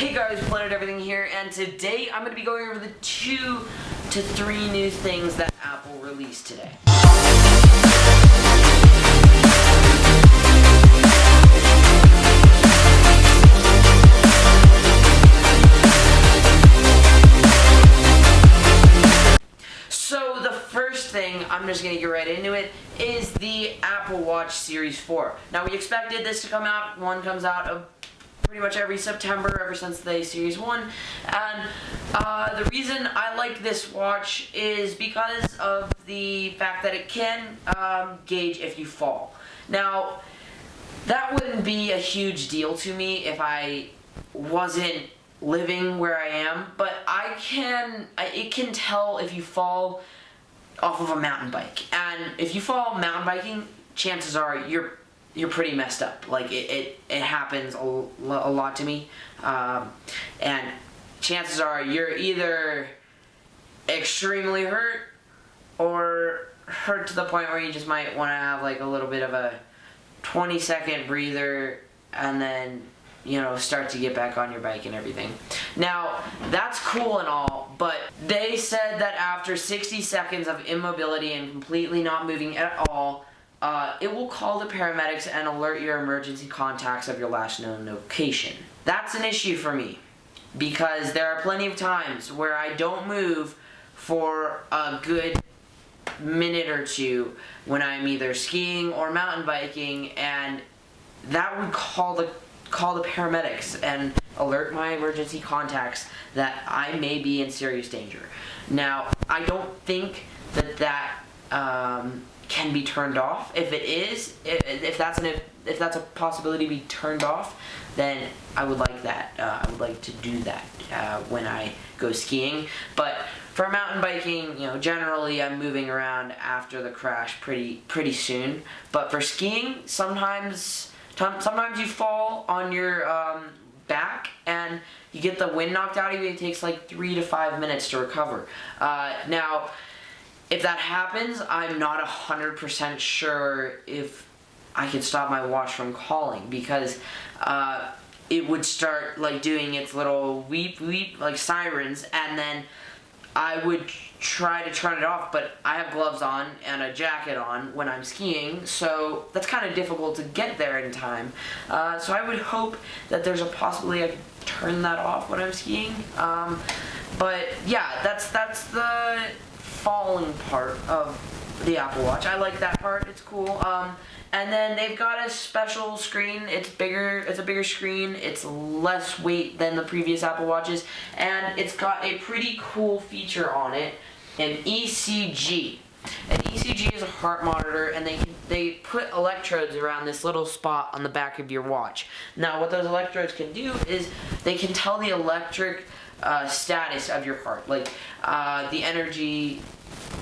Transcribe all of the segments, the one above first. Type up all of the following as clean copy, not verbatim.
Hey guys, Planet Everything here, and today I'm going to be going over the 2 to 3 new things that Apple released today. So the first thing, I'm just going to get right into it, is the Apple Watch Series 4. Now we expected this to come out. One comes out pretty much every September ever since the Series 1, and the reason I like this watch is because of the fact that it can gauge if you fall. Now that wouldn't be a huge deal to me if I wasn't living where I am, but it can tell if you fall off of a mountain bike, and if you fall mountain biking, chances are you're pretty messed up. Like it happens a lot to me, and chances are you're either extremely hurt or hurt to the point where you just might want to have like a little bit of a 20-second breather and then start to get back on your bike and everything. Now that's cool and all, but they said that after 60 seconds of immobility and completely not moving at all, it will call the paramedics and alert your emergency contacts of your last known location. That's an issue for me, because there are plenty of times where I don't move for a good minute or two when I'm either skiing or mountain biking, and that would call the paramedics and alert my emergency contacts that I may be in serious danger. Now, I don't think that can be turned off. If it is, if that's a possibility to be turned off, then I would like that. I would like to do that when I go skiing. But for mountain biking, generally I'm moving around after the crash pretty soon. But for skiing, sometimes you fall on your back and you get the wind knocked out of you. It takes like 3 to 5 minutes to recover. Now, if that happens, I'm not 100% sure if I can stop my watch from calling, because it would start like doing its little weep weep like sirens, and then I would try to turn it off, but I have gloves on and a jacket on when I'm skiing, so that's kind of difficult to get there in time. So I would hope that there's a possibility I could turn that off when I'm skiing. But yeah, that's the falling part of the Apple Watch. I like that part. It's cool. And then they've got a special screen. It's bigger. It's a bigger screen. It's less weight than the previous Apple Watches, and it's got a pretty cool feature on it, an ECG. An ECG is a heart monitor, and they put electrodes around this little spot on the back of your watch. Now, what those electrodes can do is they can tell the electric status of your heart, like the energy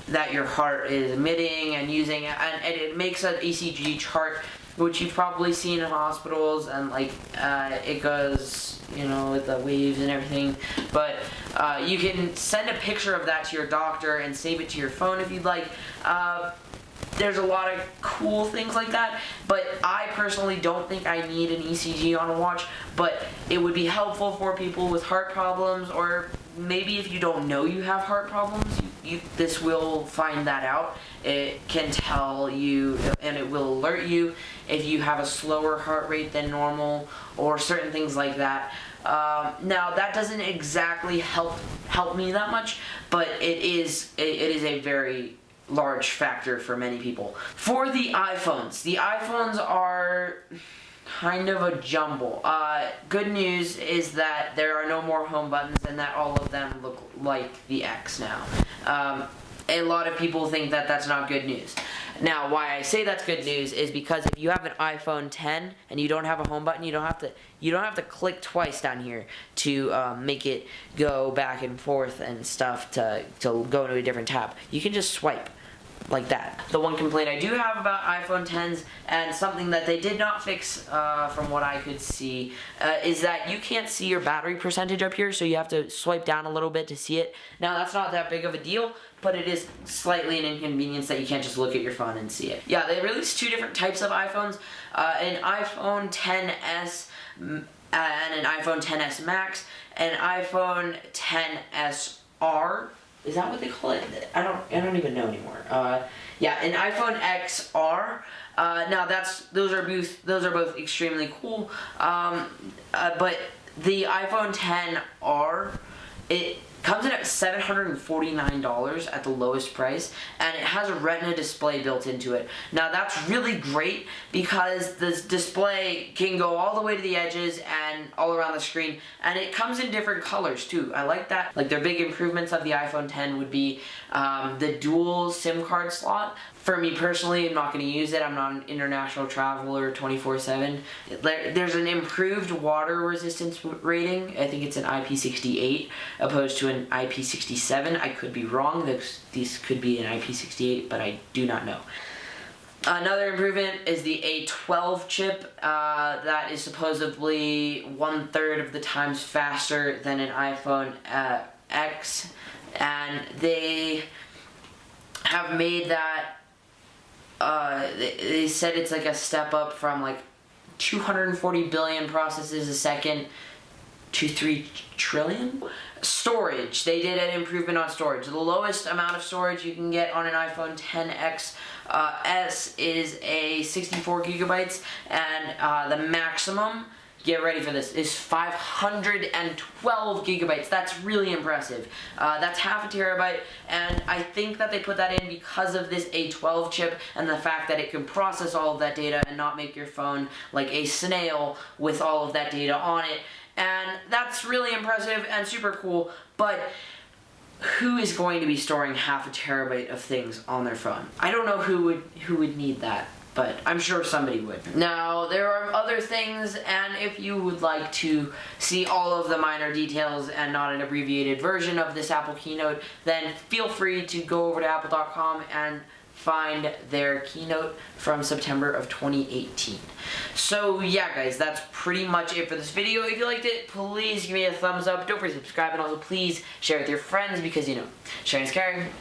that your heart is emitting and using, and it makes an ECG chart, which you've probably seen in hospitals, and like it goes, with the waves and everything. But you can send a picture of that to your doctor and save it to your phone if you'd like. There's a lot of cool things like that, but I personally don't think I need an ECG on a watch, but it would be helpful for people with heart problems, or maybe if you don't know you have heart problems, this will find that out. It can tell you, and it will alert you if you have a slower heart rate than normal, or certain things like that. Now that doesn't exactly help me that much, but it is a very large factor for many people. For the iPhones are kind of a jumble. Good news is that there are no more home buttons, and that all of them look like the X now. A lot of people think that that's not good news. Now, why I say that's good news is because if you have an iPhone 10 and you don't have a home button, you don't have to click twice down here to make it go back and forth and stuff to go into a different tab. You can just swipe like that. The one complaint I do have about iPhone 10s, and something that they did not fix from what I could see, is that you can't see your battery percentage up here, so you have to swipe down a little bit to see it. Now that's not that big of a deal, but it is slightly an inconvenience that you can't just look at your phone and see it. Yeah, they released 2 different types of iPhones. An iPhone 10s and an iPhone XS Max, an iPhone XSR. Is that what they call it? I don't even know anymore. Yeah, an iPhone XR. Now those are both extremely cool. But the iPhone XR, it comes in at $749 at the lowest price, and it has a Retina display built into it. Now that's really great because this display can go all the way to the edges and all around the screen, and it comes in different colors too. I like that. Like, their big improvements of the iPhone X would be the dual SIM card slot. For me personally, I'm not going to use it. I'm not an international traveler 24/7. There's an improved water resistance rating. I think it's an IP68 opposed to an IP67. I could be wrong. These could be an IP68, but I do not know. Another improvement is the A12 chip that is supposedly 1/3 of the times faster than an iPhone X, and they have made that. They said it's like a step up from like 240 billion processes a second to 3 trillion. Storage. They did an improvement on storage. The lowest amount of storage you can get on an iPhone XS is a 64 gigabytes, and the maximum, get ready for this, is 512 gigabytes. That's really impressive. That's half a terabyte, and I think that they put that in because of this A12 chip and the fact that it can process all of that data and not make your phone like a snail with all of that data on it. And that's really impressive and super cool, but who is going to be storing half a terabyte of things on their phone? I don't know who would need that, but I'm sure somebody would. Now, there are other things, and if you would like to see all of the minor details and not an abbreviated version of this Apple keynote, then feel free to go over to apple.com and find their keynote from September of 2018. So yeah, guys, that's pretty much it for this video. If you liked it, please give me a thumbs up. Don't forget to subscribe, and also please share with your friends because, you know, sharing is caring.